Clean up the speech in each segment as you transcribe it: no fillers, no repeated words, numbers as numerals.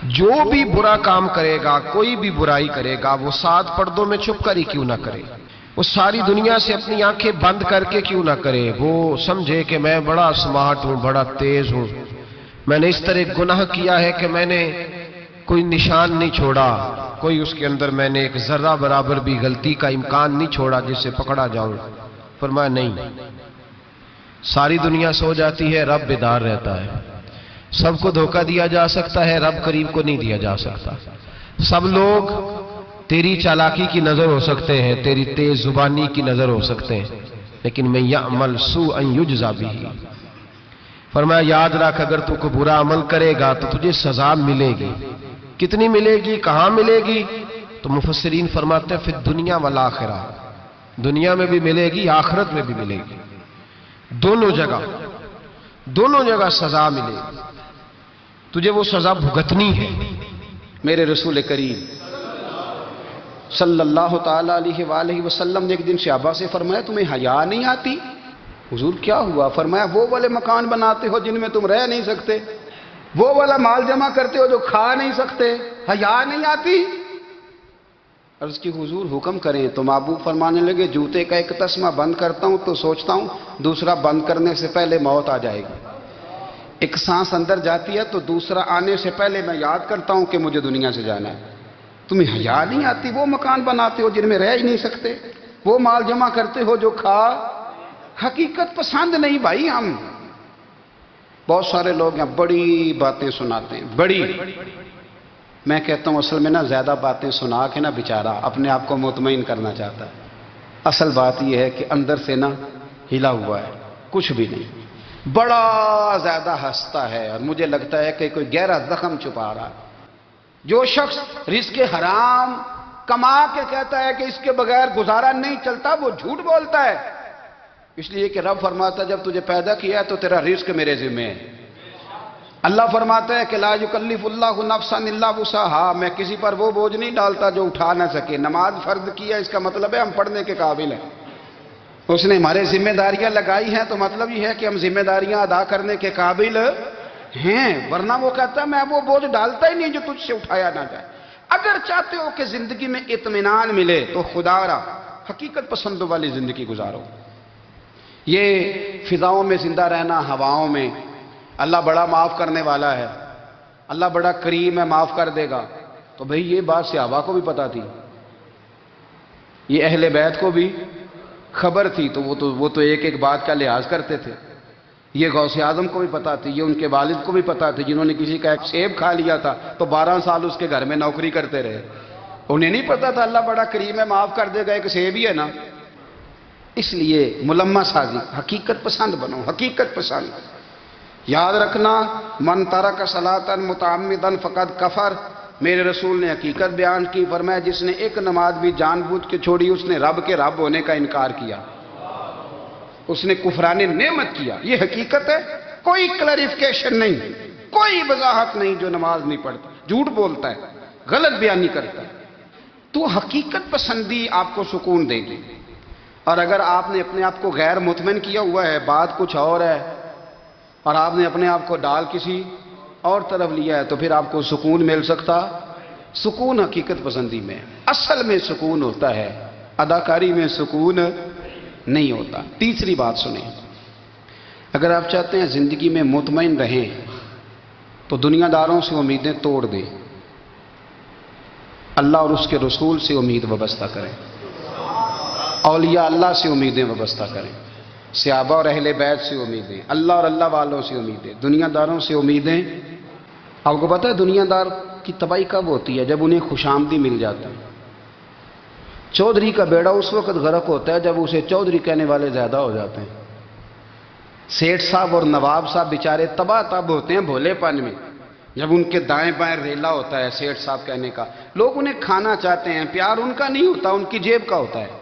جو بھی برا کام کرے گا، کوئی بھی برائی کرے گا، وہ 7 پردوں میں چھپ کر ہی کیوں نہ کرے، وہ ساری دنیا سے اپنی آنکھیں بند کر کے کیوں نہ کرے، وہ سمجھے کہ میں بڑا سمارٹ ہوں، بڑا تیز ہوں، میں نے اس طرح گناہ کیا ہے کہ میں نے کوئی نشان نہیں چھوڑا، کوئی اس کے اندر میں نے ایک ذرہ برابر بھی غلطی کا امکان نہیں چھوڑا جس سے پکڑا جاؤں۔ فرمایا نہیں، ساری دنیا سو جاتی ہے، رب بیدار رہتا ہے، سب کو دھوکہ دیا جا سکتا ہے، رب قریب کو نہیں دیا جا سکتا، سب لوگ تیری چالاکی کی نظر ہو سکتے ہیں، تیری تیز زبانی کی نظر ہو سکتے ہیں، لیکن میں یعمل سوءا یجزا بہ، فرمایا یاد رکھ اگر تو کوئی برا عمل کرے گا تو تجھے سزا ملے گی، کتنی ملے گی، کہاں ملے گی؟ تو مفسرین فرماتے ہیں فی الدنیا والآخرہ، دنیا میں بھی ملے گی، آخرت میں بھی ملے گی، دونوں جگہ سزا ملے گی، تجھے وہ سزا بھگتنی ہے۔ میرے رسول کریم صلی اللہ تعالیٰ علیہ وآلہ وسلم نے ایک دن صحابہ سے فرمایا تمہیں حیا نہیں آتی؟ حضور کیا ہوا؟ فرمایا وہ والے مکان بناتے ہو جن میں تم رہ نہیں سکتے، وہ والا مال جمع کرتے ہو جو کھا نہیں سکتے، حیا نہیں آتی؟ عرض کی حضور حکم کریں تو محبوب فرمانے لگے جوتے کا ایک تسمہ بند کرتا ہوں تو سوچتا ہوں دوسرا بند کرنے سے پہلے موت آ جائے گی، ایک سانس اندر جاتی ہے تو دوسرا آنے سے پہلے میں یاد کرتا ہوں کہ مجھے دنیا سے جانا ہے۔ تمہیں حیا نہیں آتی؟ وہ مکان بناتے ہو جن میں رہ ہی نہیں سکتے، وہ مال جمع کرتے ہو جو کھا، حقیقت پسند نہیں بھائی ہم۔ بہت سارے لوگ یہاں بڑی باتیں سناتے ہیں، بڑی، میں کہتا ہوں اصل میں نا زیادہ باتیں سنا کے نا بیچارہ اپنے آپ کو مطمئن کرنا چاہتا ہے، اصل بات یہ ہے کہ اندر سے نا ہلا ہوا ہے، کچھ بھی نہیں، بڑا زیادہ ہنستا ہے اور مجھے لگتا ہے کہ کوئی گہرا زخم چھپا رہا ہے۔ جو شخص رزق حرام کما کے کہتا ہے کہ اس کے بغیر گزارا نہیں چلتا وہ جھوٹ بولتا ہے، اس لیے کہ رب فرماتا ہے جب تجھے پیدا کیا ہے تو تیرا رزق میرے ذمہ ہے۔ اللہ فرماتا ہے کہ لا یکلف اللہ نفسا الا وسعها، میں کسی پر وہ بوجھ نہیں ڈالتا جو اٹھا نہ سکے۔ نماز فرض کیا اس کا مطلب ہے ہم پڑھنے کے قابل ہیں، اس نے ہمارے ذمہ داریاں لگائی ہیں تو مطلب یہ ہے کہ ہم ذمہ داریاں ادا کرنے کے قابل ہیں، ورنہ وہ کہتا ہے میں وہ بوجھ ڈالتا ہی نہیں جو تجھ سے اٹھایا نہ جائے۔ اگر چاہتے ہو کہ زندگی میں اطمینان ملے تو خدا را حقیقت پسندوں والی زندگی گزارو۔ یہ فضاؤں میں زندہ رہنا، ہواؤں میں، اللہ بڑا معاف کرنے والا ہے، اللہ بڑا کریم ہے معاف کر دے گا، تو بھئی یہ بات صحابہ کو بھی پتا تھی، یہ اہل بیت کو بھی خبر تھی، تو وہ تو ایک ایک بات کا لحاظ کرتے تھے۔ یہ غوث اعظم کو بھی پتا تھی، یہ ان کے والد کو بھی پتا تھی، جنہوں نے کسی کا ایک سیب کھا لیا تھا تو 12 سال اس کے گھر میں نوکری کرتے رہے، انہیں نہیں پتا تھا اللہ بڑا کریم ہے معاف کر دے گا، ایک سیب ہی ہے نا۔ اس لیے ملمہ سازی، حقیقت پسند بنو، حقیقت پسند۔ یاد رکھنا من ترک صلاۃ متعمدا فقد کفر، میرے رسول نے حقیقت بیان کی، فرمایا جس نے ایک نماز بھی جان بوجھ کے چھوڑی اس نے رب کے رب ہونے کا انکار کیا، اس نے کفران نعمت کیا، یہ حقیقت ہے، کوئی کلیریفیکیشن نہیں، کوئی وضاحت نہیں۔ جو نماز نہیں پڑھتا، جھوٹ بولتا ہے، غلط بیانی کرتا ہے، تو حقیقت پسندی آپ کو سکون دے گی۔ اور اگر آپ نے اپنے آپ کو غیر مطمئن کیا ہوا ہے، بات کچھ اور ہے، اور آپ نے اپنے آپ کو ڈال کسی اور طرف لیا ہے، تو پھر آپ کو سکون مل سکتا؟ سکون حقیقت پسندی میں، اصل میں سکون ہوتا ہے، اداکاری میں سکون نہیں ہوتا۔ تیسری بات سنیں، اگر آپ چاہتے ہیں زندگی میں مطمئن رہیں تو دنیا داروں سے امیدیں توڑ دیں، اللہ اور اس کے رسول سے امید وابستہ کریں، اولیاء اللہ سے امیدیں وابستہ کریں، صحابہ اور اہل بیت سے امیدیں، اللہ اور اللہ والوں سے امیدیں، دنیا داروں سے امیدیں۔ آپ کو پتہ ہے دنیا دار کی تباہی کب ہوتی ہے؟ جب انہیں خوش آمدی مل جاتی ہے۔ چودھری کا بیڑا اس وقت غرق ہوتا ہے جب اسے چودھری کہنے والے زیادہ ہو جاتے ہیں۔ سیٹھ صاحب اور نواب صاحب بیچارے تباہ تب ہوتے ہیں بھولے پن میں، جب ان کے دائیں بائیں ریلا ہوتا ہے سیٹھ صاحب کہنے کا، لوگ انہیں کھانا چاہتے ہیں، پیار ان کا نہیں ہوتا، ان کی جیب کا ہوتا ہے،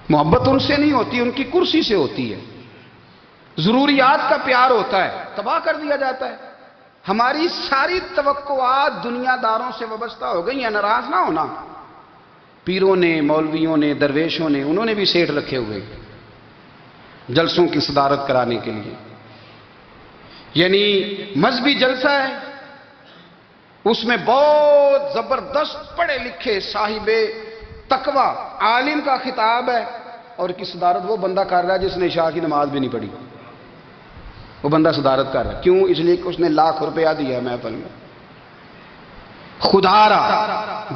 محبت ان سے نہیں ہوتی، ان کی کرسی سے ہوتی ہے، ضروریات کا پیار ہوتا ہے، تباہ کر دیا جاتا ہے۔ ہماری ساری توقعات دنیا داروں سے وابستہ ہو گئی ہیں، ناراض نہ ہونا۔ پیروں نے، مولویوں نے، درویشوں نے، انہوں نے بھی سیٹھ رکھے ہوئے جلسوں کی صدارت کرانے کے لیے، یعنی مذہبی جلسہ ہے اس میں بہت زبردست پڑھے لکھے صاحب تقوی عالم کا خطاب ہے، اور کی صدارت وہ بندہ کر رہا ہے جس نے عشاء کی نماز بھی نہیں پڑھی. وہ بندہ صدارت کر رہا ہے. کیوں؟ اس لیے کہ اس نے ₹1,00,000 دیا محفل میں. خدا را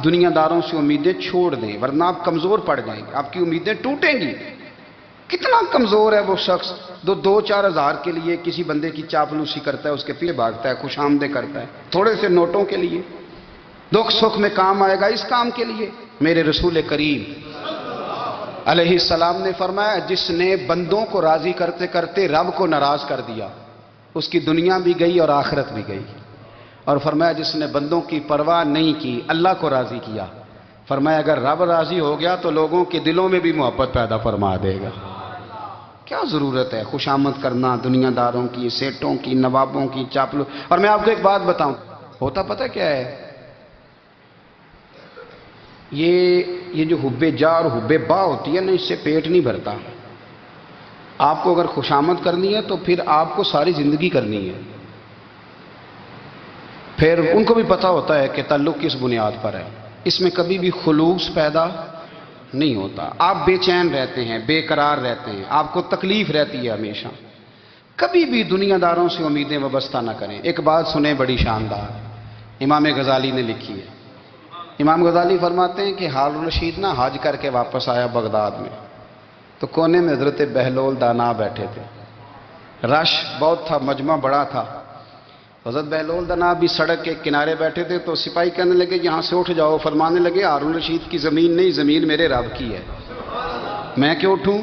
دنیا داروں سے امیدیں چھوڑ دیں ورنہ آپ کمزور پڑ جائیں گے، آپ کی امیدیں ٹوٹیں گی. کتنا کمزور ہے وہ شخص جو 2-4 ہزار کے لیے کسی بندے کی چاپلوسی کرتا ہے، اس کے پیچھے بھاگتا ہے، خوش آمدیں کرتا ہے تھوڑے سے نوٹوں کے لیے. دکھ سکھ میں کام آئے گا اس کام کے لیے. میرے رسول کریم علیہ السلام نے فرمایا جس نے بندوں کو راضی کرتے کرتے رب کو ناراض کر دیا اس کی دنیا بھی گئی اور آخرت بھی گئی. اور فرمایا جس نے بندوں کی پرواہ نہیں کی اللہ کو راضی کیا، فرمایا اگر رب راضی ہو گیا تو لوگوں کے دلوں میں بھی محبت پیدا فرما دے گا. کیا ضرورت ہے خوشامد کرنا دنیا داروں کی، سیٹوں کی، نوابوں کی، چاپلو. اور میں آپ کو ایک بات بتاؤں، ہوتا پتہ کیا ہے؟ یہ جو حب جا اور حب با ہوتی ہے نا، اس سے پیٹ نہیں بھرتا. آپ کو اگر خوشامد کرنی ہے تو پھر آپ کو ساری زندگی کرنی ہے. پھر ان کو بھی پتہ ہوتا ہے کہ تعلق کس بنیاد پر ہے. اس میں کبھی بھی خلوص پیدا نہیں ہوتا. آپ بے چین رہتے ہیں، بے قرار رہتے ہیں، آپ کو تکلیف رہتی ہے ہمیشہ. کبھی بھی دنیا داروں سے امیدیں وابستہ نہ کریں. ایک بات سنیں بڑی شاندار، امام غزالی نے لکھی ہے. امام غزالی فرماتے ہیں کہ ہارون رشید نہ حج کر کے واپس آیا بغداد میں، تو کونے میں حضرت بہلول دانا بیٹھے تھے. رش بہت تھا، مجمع بڑا تھا. حضرت بہلول دانا بھی سڑک کے کنارے بیٹھے تھے. تو سپاہی کہنے لگے یہاں سے اٹھ جاؤ. فرمانے لگے ہارون رشید کی زمین نہیں، زمین میرے رب کی ہے، میں کیوں اٹھوں؟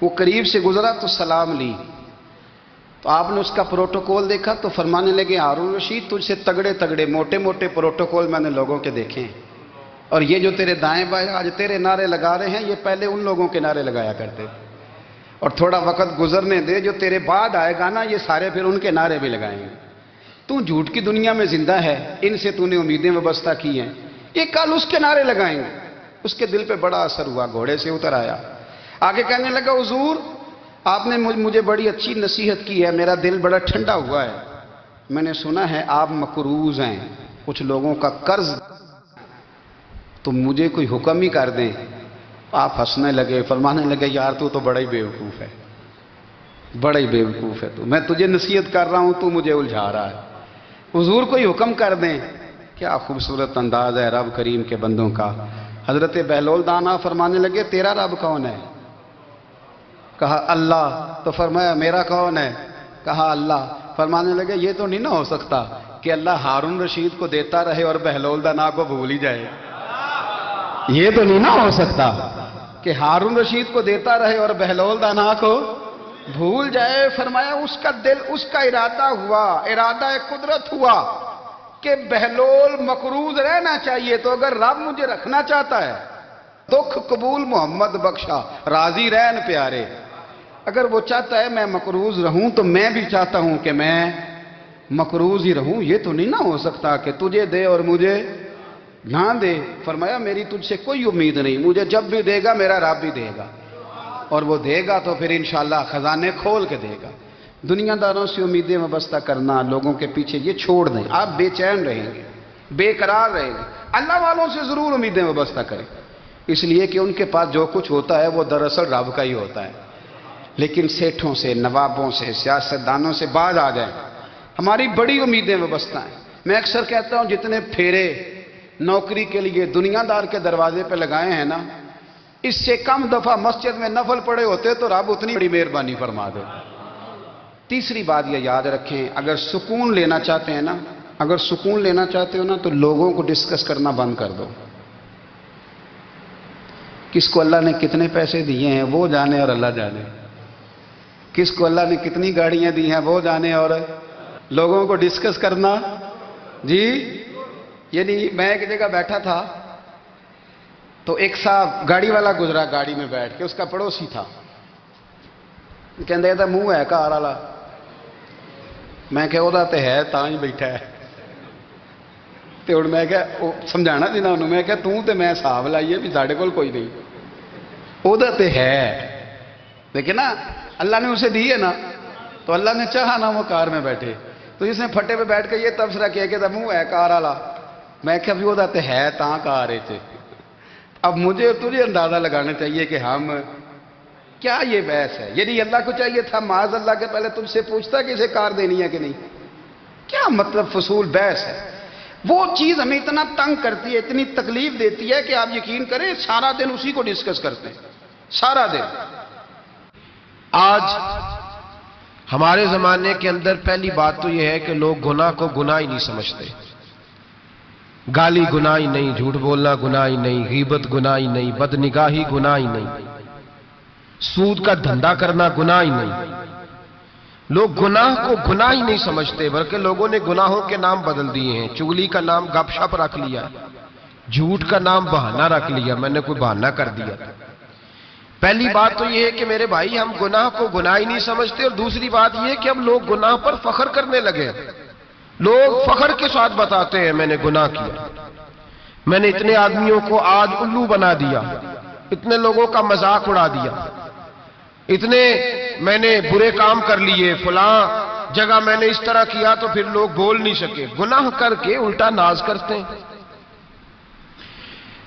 وہ قریب سے گزرا تو سلام لی. تو آپ نے اس کا پروٹوکول دیکھا تو فرمانے لگے ہارون رشید تجھ سے تگڑے تگڑے موٹے موٹے پروٹوکول میں نے لوگوں کے دیکھے ہیں، اور یہ جو تیرے دائیں بائیں آج تیرے نعرے لگا رہے ہیں یہ پہلے ان لوگوں کے نعرے لگایا کرتے تھے. اور تھوڑا وقت گزرنے دے، جو تیرے بعد آئے گا نا یہ سارے پھر ان کے نعرے بھی لگائیں گے. تو جھوٹ کی دنیا میں زندہ ہے، ان سے تو نے امیدیں وابستہ کی ہیں، یہ کل اس کے نعرے لگائیں گے. اس کے دل پہ بڑا اثر ہوا، گھوڑے سے اتر آیا، آگے کہنے لگا حضور آپ نے مجھے بڑی اچھی نصیحت کی ہے، میرا دل بڑا ٹھنڈا ہوا ہے. میں نے سنا ہے آپ مقروض ہیں، کچھ لوگوں کا قرض، تو مجھے کوئی حکم ہی کر دیں. آپ ہنسنے لگے، فرمانے لگے یار تو بڑا ہی بیوقوف ہے، بڑا ہی بیوقوف ہے تو. میں تجھے نصیحت کر رہا ہوں تو مجھے الجھا رہا ہے. حضور کوئی حکم کر دیں. کیا خوبصورت انداز ہے رب کریم کے بندوں کا. حضرت بہلول دانا فرمانے لگے تیرا رب کون ہے؟ کہا اللہ. تو فرمایا میرا کون ہے؟ کہا اللہ. فرمانے لگے یہ تو نہیں نہ ہو سکتا کہ اللہ ہارون رشید کو دیتا رہے اور بہلول دانا کو بھول ہی جائے. یہ تو نہیں نہ ہو سکتا کہ ہارون رشید کو دیتا رہے اور بہلول دانا کو بھول جائے. فرمایا اس کا دل، اس کا ارادہ ہوا، ارادہ قدرت ہوا کہ بہلول مقروض رہنا چاہیے. تو اگر رب مجھے رکھنا چاہتا ہے، دکھ قبول محمد بخشا راضی رہن پیارے، اگر وہ چاہتا ہے میں مقروض رہوں تو میں بھی چاہتا ہوں کہ میں مقروض ہی رہوں. یہ تو نہیں نہ ہو سکتا کہ تجھے دے اور مجھے نہ دے. فرمایا میری تجھ سے کوئی امید نہیں، مجھے جب بھی دے گا میرا رب بھی دے گا، اور وہ دے گا تو پھر انشاءاللہ خزانے کھول کے دے گا. دنیا داروں سے امیدیں وابستہ کرنا، لوگوں کے پیچھے، یہ چھوڑ دیں. آپ بے چین رہیں گے، بے قرار رہیں گے. اللہ والوں سے ضرور امیدیں وابستہ کریں، اس لیے کہ ان کے پاس جو کچھ ہوتا ہے وہ دراصل رب کا ہی ہوتا ہے. لیکن سیٹھوں سے، نوابوں سے، سیاستدانوں سے باز آ جائیں. ہماری بڑی امیدیں وابستہ ہیں. میں اکثر کہتا ہوں جتنے پھیرے نوکری کے لیے دنیا دار کے دروازے پہ لگائے ہیں نا، اس سے کم دفعہ مسجد میں نفل پڑے ہوتے تو رب اتنی بڑی مہربانی فرما دے. تیسری بات یہ یاد رکھیں، اگر سکون لینا چاہتے ہیں نا، اگر سکون لینا چاہتے ہو نا تو لوگوں کو ڈسکس کرنا بند کر دو. کس کو اللہ نے کتنے پیسے دیے ہیں وہ جانے اور اللہ جانے، کس کو اللہ نے کتنی گاڑیاں دی ہیں وہ جانے، اور لوگوں کو ڈسکس کرنا. جی یعنی میں ایک جگہ بیٹھا تھا تو ایک صاحب گاڑی والا گزرا، گاڑی میں بیٹھ کے، اس کا پڑوسی تھا، کہندے تھا منہ ہے کار والا. میں کہ وہ تے ہے تاں ہی بیٹھا ہے. تے ہن میں کہ سمجھانا سی نا انہوں، میں کہ توں تے میں حساب لائیے بھی ساڈے کول کوئی نہیں، وہ تے ہے. لیکن نا اللہ نے اسے دی ہے نا، تو اللہ نے چاہا نا وہ کار میں بیٹھے. تو جس نے پھٹے پہ بیٹھ کے یہ تبصرہ کیا کہ منہ ہے کار والا، میں کہ وہ تے ہے تاں کار ہے تھے۔ اب مجھے اور تجھے اندازہ لگانا چاہیے کہ ہم کیا یہ بحث ہے؟ یعنی اللہ کو چاہیے تھا معاذ اللہ کے پہلے تم سے پوچھتا کہ اسے کار دینی ہے کہ نہیں؟ کیا مطلب فضول بحث ہے؟ وہ چیز ہمیں اتنا تنگ کرتی ہے، اتنی تکلیف دیتی ہے کہ آپ یقین کریں سارا دن اسی کو ڈسکس کرتے ہیں، سارا دن۔ آج ہمارے زمانے کے اندر پہلی بات تو یہ ہے کہ لوگ گناہ کو گناہ ہی نہیں سمجھتے۔ گالی گناہ ہی نہیں، جھوٹ بولنا گناہ ہی نہیں، غیبت گناہ ہی نہیں، بدنگاہی گناہ ہی نہیں، سود کا دھندا کرنا گناہ ہی نہیں۔ لوگ گناہ کو گناہ ہی نہیں سمجھتے، بلکہ لوگوں نے گناہوں کے نام بدل دیے ہیں۔ چگلی کا نام گپ شپ رکھ لیا، جھوٹ کا نام بہانہ رکھ لیا، میں نے کوئی بہانہ کر دیا۔ پہلی بات تو یہ ہے کہ میرے بھائی ہم گناہ کو گناہ ہی نہیں سمجھتے، اور دوسری بات یہ ہے کہ اب لوگ گناہ پر فخر کرنے لگے۔ لوگ فخر کے ساتھ بتاتے ہیں میں نے گناہ کیا، میں نے اتنے آدمیوں کو آج الو بنا دیا، اتنے لوگوں کا مذاق اڑا دیا، اتنے میں نے برے کام کر لیے، فلاں جگہ میں نے اس طرح کیا تو پھر لوگ بول نہیں سکے۔ گناہ کر کے الٹا ناز کرتے ہیں۔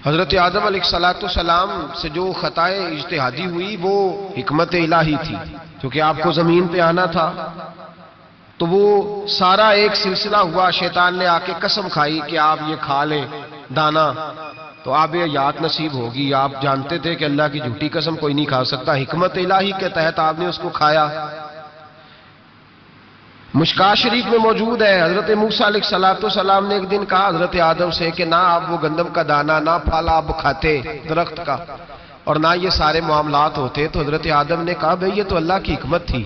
حضرت آدم علیہ السلام سے جو خطائے اجتہادی ہوئی وہ حکمت الہی تھی، کیونکہ آپ کو زمین پہ آنا تھا، تو وہ سارا ایک سلسلہ ہوا۔ شیطان نے آ کے قسم کھائی کہ آپ یہ کھا لیں دانا تو آپ یہ حیات نصیب ہوگی۔ آپ جانتے تھے کہ اللہ کی جھوٹی قسم کوئی نہیں کھا سکتا، حکمت الہی کے تحت آپ نے اس کو کھایا۔ مشکاہ شریف میں موجود ہے، حضرت موسیٰ علیہ السلام نے ایک دن کہا حضرت آدم سے کہ نہ آپ وہ گندم کا دانہ، نہ پھل آپ کھاتے درخت کا، اور نہ یہ سارے معاملات ہوتے۔ تو حضرت آدم نے کہا بھئی یہ تو اللہ کی حکمت تھی،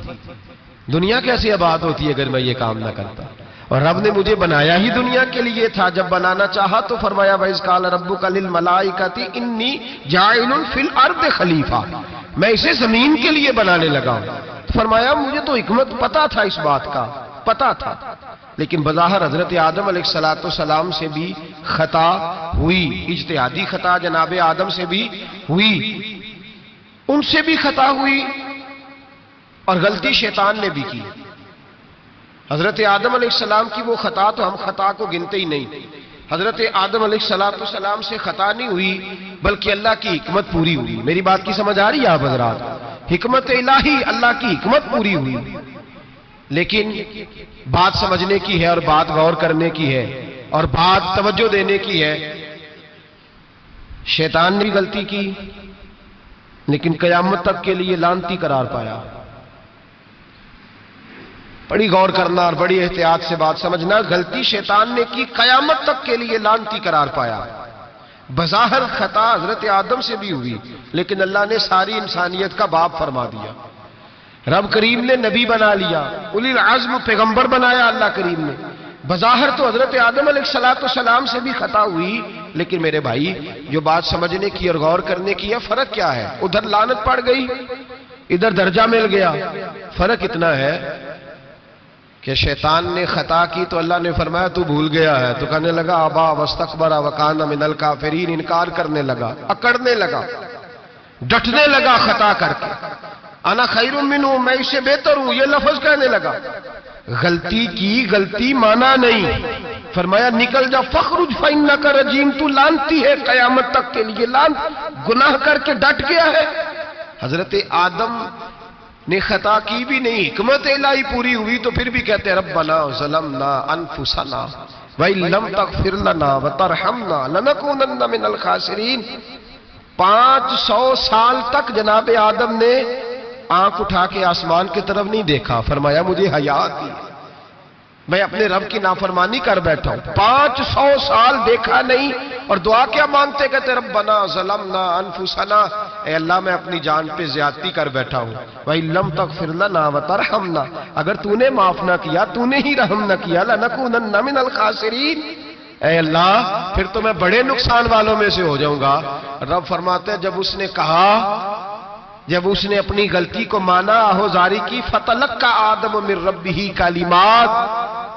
دنیا کیسی آباد ہوتی ہے اگر میں یہ کام نہ کرتا، اور رب نے مجھے بنایا ہی دنیا کے لیے تھا۔ جب بنانا چاہا تو فرمایا وَإِذْ قَالَ رَبُّكَ لِلْمَلَائِكَةِ إِنِّي جَاعِلٌ فِي الْأَرْضِ خلیفہ، میں اسے زمین کے لیے بنانے لگا ہوں۔ فرمایا مجھے تو حکمت پتا تھا، اس بات کا پتا تھا، لیکن بظاہر حضرت آدم علیہ السلام سے بھی خطا ہوئی، اجتہادی خطا جناب آدم سے بھی ہوئی، ان سے بھی خطا ہوئی، اور غلطی شیطان نے بھی کی۔ حضرت آدم علیہ السلام کی وہ خطا تو ہم خطا کو گنتے ہی نہیں۔ حضرت آدم علیہ السلام سے خطا نہیں ہوئی بلکہ اللہ کی حکمت پوری ہوئی۔ میری بات کی سمجھ آ رہی ہے آپ حضرات؟ حکمت الہی، اللہ کی حکمت پوری ہوئی، لیکن بات سمجھنے کی ہے، اور بات غور کرنے کی ہے، اور بات توجہ دینے کی ہے۔ شیطان نے بھی غلطی کی لیکن قیامت تک کے لیے لعنتی قرار پایا۔ بڑی غور کرنا اور بڑی احتیاط سے بات سمجھنا، غلطی شیطان نے کی، قیامت تک کے لیے لعنتی قرار پایا۔ بظاہر خطا حضرت آدم سے بھی ہوئی، لیکن اللہ نے ساری انسانیت کا باپ فرما دیا۔ رب کریم نے نبی بنا لیا، اولی العزم پیغمبر بنایا اللہ کریم نے۔ بظاہر تو حضرت آدم علیہ السلام سے بھی خطا ہوئی، لیکن میرے بھائی جو بات سمجھنے کی اور غور کرنے کی ہے، فرق کیا ہے؟ ادھر لعنت پڑ گئی، ادھر درجہ مل گیا۔ فرق اتنا ہے کہ شیطان نے خطا کی تو اللہ نے فرمایا تو بھول گیا ہے، تو کہنے لگا ابا واستکبر وکان من الکافرین، انکار کرنے لگا، اکڑنے لگا، ڈٹنے لگا خطا کر کے۔ انا خیر منہ، میں اس سے بہتر ہوں، یہ لفظ کہنے لگا۔ غلطی کی، غلطی مانا نہیں، فرمایا نکل جا فخرج فإنک رجیم، تو لعنتی ہے قیامت تک کے لیے، لعنت، گناہ کر کے ڈٹ گیا ہے۔ حضرت آدم نے خطا کی بھی نہیں، حکمت الہی پوری ہوئی، تو پھر بھی کہتے ہیں ربنا ظلمنا انفسنا وَإِن لَّمْ تَغْفِرْ لَنَا وَتَرْحَمْنَا لَنَكُونَنَّ مِنَ الْخَاسِرِينَ۔ 500 سال تک جناب آدم نے آنکھ اٹھا کے آسمان کی طرف نہیں دیکھا، فرمایا مجھے حیا آتی ہے، میں اپنے رب کی نافرمانی کر بیٹھا ہوں۔ 500 سال دیکھا نہیں، اور دعا کیا مانگتے؟ کہتے ربنا ظلمنا انفسنا، اے اللہ میں اپنی جان پہ زیادتی کر بیٹھا ہوں، وَإِن لَّمْ تَغْفِرْ لَنَا وَتَرْحَمْنَا، اگر تو نے معاف نہ کیا، تو نے ہی رحم نہ کیا، لَنَكُونَنَّ مِنَ الْخَاسِرِينَ، اے اللہ پھر تو میں بڑے نقصان والوں میں سے ہو جاؤں گا۔ رب فرماتے ہیں جب اس نے کہا، جب اس نے اپنی غلطی کو مانا، آہوزاری کی، فَتَلَقَّى آدَمُ مِن رَبِّهِ كَلِمَاتٍ،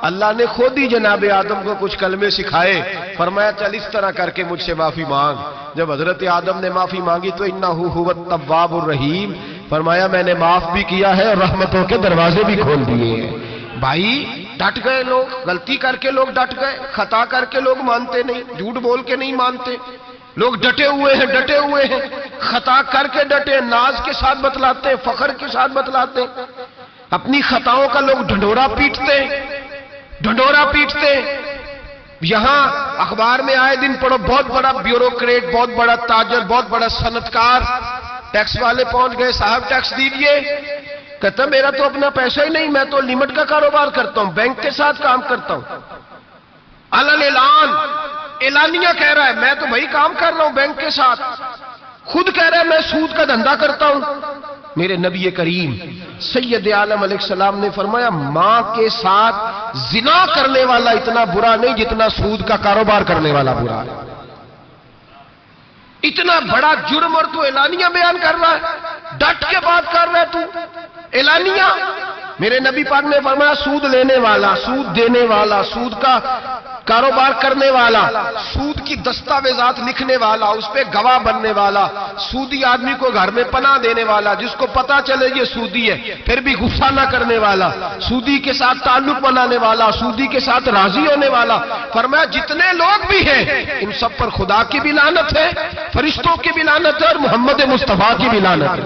اللہ نے خود ہی جناب آدم کو کچھ کلمے سکھائے، فرمایا چل اس طرح کر کے مجھ سے معافی مانگ۔ جب حضرت آدم نے معافی مانگی تو اِنَّهُ هُوَ التَّوَّابُ الرَّحِيمُ، فرمایا میں نے معاف بھی کیا ہے اور رحمتوں کے دروازے بھی کھول دیے ہیں۔ بھائی ڈٹ گئے لوگ، غلطی کر کے لوگ ڈٹ گئے، خطا کر کے لوگ مانتے نہیں، جھوٹ بول کے نہیں مانتے، لوگ ڈٹے ہوئے ہیں، خطا کر کے ڈٹے، ناز کے ساتھ بتلاتے ہیں، فخر کے ساتھ بتلاتے ہیں، اپنی خطاؤں کا لوگ ڈھنڈورا پیٹتے ہیں۔ یہاں اخبار میں آئے دن پڑھو، بہت بڑا بیوروکریٹ، بہت بڑا تاجر، بہت بڑا صنعتکار، ٹیکس والے پہنچ گئے، صاحب ٹیکس دیجئے، کہتا میرا تو اپنا پیسہ ہی نہیں، میں تو لمٹ کا کاروبار کرتا ہوں، بینک کے ساتھ کام کرتا ہوں، اعلانیہ کہہ رہا ہے میں تو بھائی کام کر رہا ہوں بینک کے ساتھ، خود کہہ رہا ہے میں سود کا دھندا کرتا ہوں۔ میرے نبی کریم سید عالم علیہ السلام نے فرمایا ماں کے ساتھ زنا کرنے والا اتنا برا نہیں جتنا سود کا کاروبار کرنے والا برا ہے۔ اتنا بڑا جرم اور تو اعلانیہ بیان کر رہا ہے، ڈٹ کے بات کر رہا ہے تو اعلانیہ۔ میرے نبی پاک نے فرمایا سود لینے والا، سود دینے والا، سود کا کاروبار کرنے والا، سود کی دستاویزات لکھنے والا، اس پہ گواہ بننے والا، سودی آدمی کو گھر میں پناہ دینے والا، جس کو پتا چلے یہ سودی ہے پھر بھی غصہ نہ کرنے والا، سودی کے ساتھ تعلق بنانے والا، سودی کے ساتھ راضی ہونے والا۔ فرمایا جتنے لوگ بھی ہیں ان سب پر خدا کی بھی لعنت ہے، فرشتوں کی بھی لعنت ہے اور محمد مصطفیٰ کی بھی لعنت ہے۔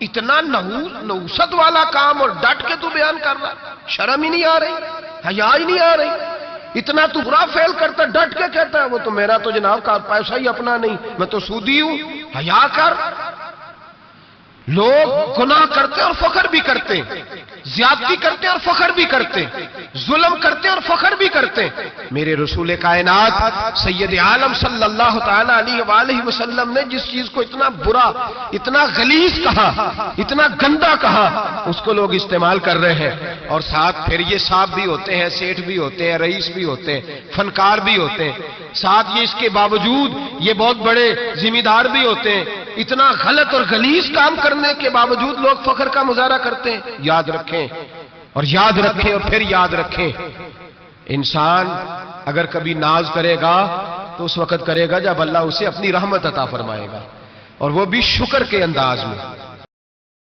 اتنا نحوست والا کام اور ڈٹ کے تو بیان کر رہا، شرم ہی نہیں آ رہی، حیا ہی نہیں آ رہی، اتنا تو برا فیل کرتا، ڈٹ کے کہتا ہے وہ تو میرا تو جناب کا پیسہ ہی اپنا نہیں، میں تو سودی ہوں، حیا کر۔ لوگ گناہ کرتے اور فخر بھی کرتے، زیادتی کرتے اور فخر بھی کرتے، ظلم کرتے اور فخر بھی کرتے۔ میرے رسول کائنات سید عالم صلی اللہ تعالی علیہ وآلہ وسلم نے جس چیز کو اتنا برا، اتنا غلیظ کہا، اتنا گندا کہا، اس کو لوگ استعمال کر رہے ہیں، اور ساتھ پھر یہ صاحب بھی ہوتے ہیں، سیٹھ بھی ہوتے ہیں، رئیس بھی ہوتے ہیں، فنکار بھی ہوتے ہیں، ساتھ یہ اس کے باوجود یہ بہت بڑے ذمہ دار بھی ہوتے ہیں۔ اتنا غلط اور غلیظ کام کرنے کے باوجود لوگ فخر کا مظاہرہ کرتے ہیں۔ یاد رکھیں اور پھر یاد رکھیں، انسان اگر کبھی ناز کرے گا تو اس وقت کرے گا جب اللہ اسے اپنی رحمت عطا فرمائے گا، اور وہ بھی شکر کے انداز میں۔